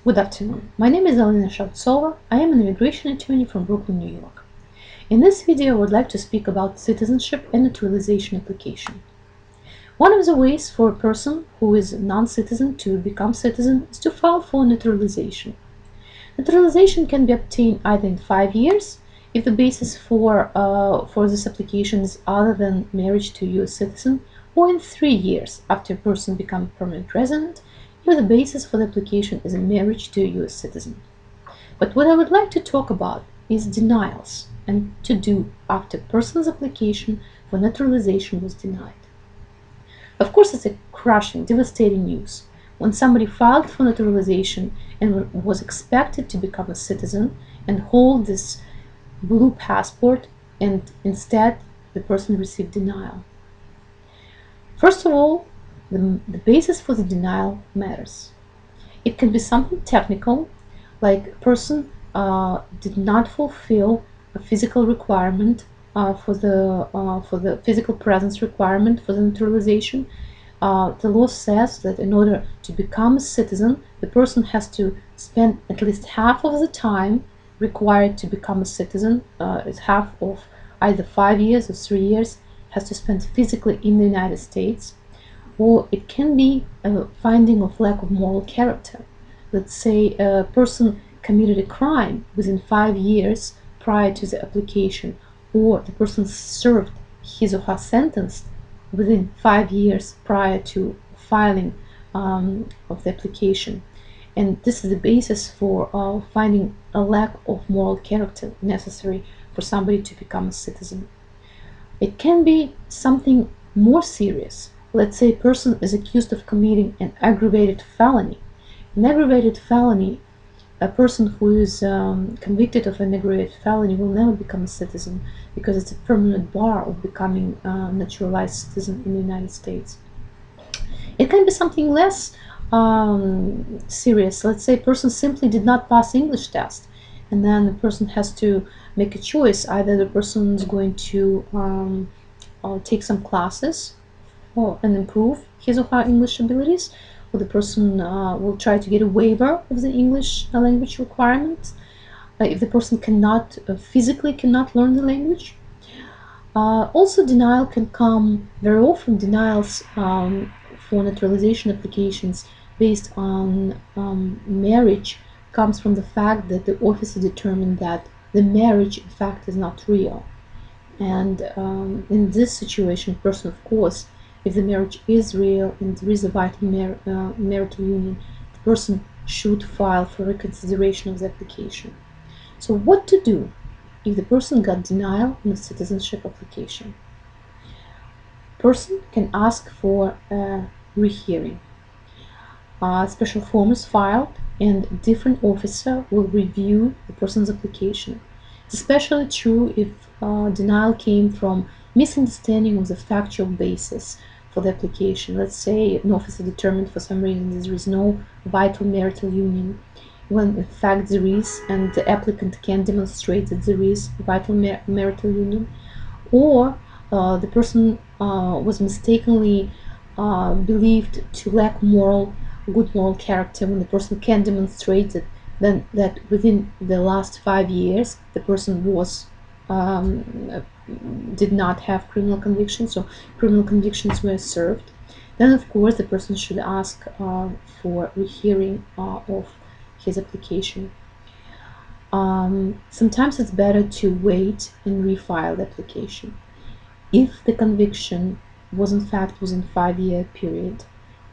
Good afternoon. My name is Alena Shautsova. I am an immigration attorney from Brooklyn, New York. In this video, I would like to speak about citizenship and naturalization application. One of the ways for a person who is a non-citizen to become citizen is to file for naturalization. Naturalization can be obtained either in 5 years, if the basis for this application is other than marriage to a U.S. citizen, or in 3 years after a person becomes a permanent resident, if the basis for the application is a marriage to a U.S. citizen. But what I would like to talk about is denials and to do after a person's application for naturalization was denied. Of course, it's a crushing, devastating news. When somebody filed for naturalization and was expected to become a citizen and hold this blue passport, and instead the person received denial. First of all, the basis for the denial matters. It can be something technical, like a person did not fulfill a physical requirement for the physical presence requirement for the naturalization. The law says that in order to become a citizen, the person has to spend at least half of the time required to become a citizen, is half of either 5 years or 3 years, has to spend physically in the United States. Or it can be a finding of lack of moral character. Let's say a person committed a crime within 5 years prior to the application, or the person served his or her sentence within 5 years prior to filing of the application. And this is the basis for finding a lack of moral character necessary for somebody to become a citizen. It can be something more serious. Let's say a person is accused of committing an aggravated felony. An aggravated felony, a person who is convicted of an aggravated felony will never become a citizen because it's a permanent bar of becoming a naturalized citizen in the United States. It can be something less serious. Let's say a person simply did not pass English test, and then the person has to make a choice. Either the person is going to take some classes and improve his or her English abilities, or the person will try to get a waiver of the English language requirement if the person physically cannot learn the language. Also, denial can come very often. Denials for naturalization applications based on marriage comes from the fact that the officer determined that the marriage in fact is not real. And in this situation, person, of course, if the marriage is real and there is a vital marital union, the person should file for reconsideration of the application. So what to do if the person got denial on a citizenship application? Person can ask for a rehearing. A special form is filed and a different officer will review the person's application. It's especially true if denial came from misunderstanding of the factual basis for the application. Let's say an officer determined for some reason there is no vital marital union, when in fact there is, and the applicant can demonstrate that there is a vital marital union, or the person was mistakenly believed to lack good moral character, when the person can demonstrate that within the last 5 years the person did not have criminal convictions, so criminal convictions were served, then of course the person should ask for rehearing of his application. Sometimes it's better to wait and refile the application. If the conviction was in fact within 5-year period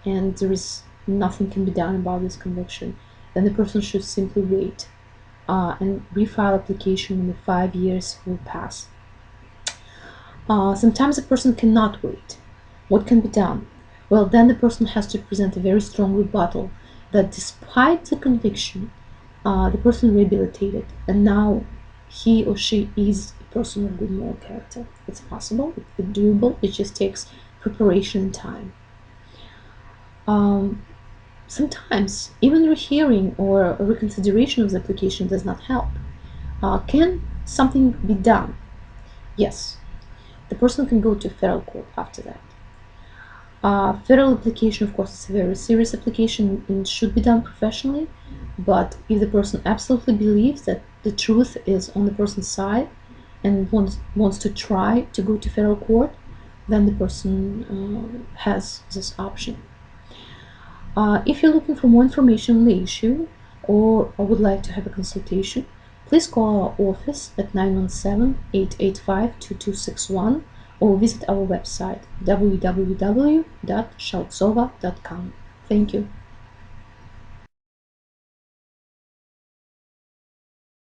and there is nothing can be done about this conviction, then the person should simply wait and refile application when the 5 years will pass. Sometimes a person cannot wait. What can be done? Well, then the person has to present a very strong rebuttal that despite the conviction, the person rehabilitated, and now he or she is a person of good moral character. It's possible, it's doable, it just takes preparation and time. Sometimes even rehearing or a reconsideration of the application does not help. Can something be done? Yes. The person can go to federal court after that. Federal application, of course, is a very serious application and should be done professionally. But if the person absolutely believes that the truth is on the person's side and wants to try to go to federal court, then the person has this option. If you're looking for more information on the issue or would like to have a consultation, please call our office at 917-885-2261 or visit our website www.shautsova.com. Thank you.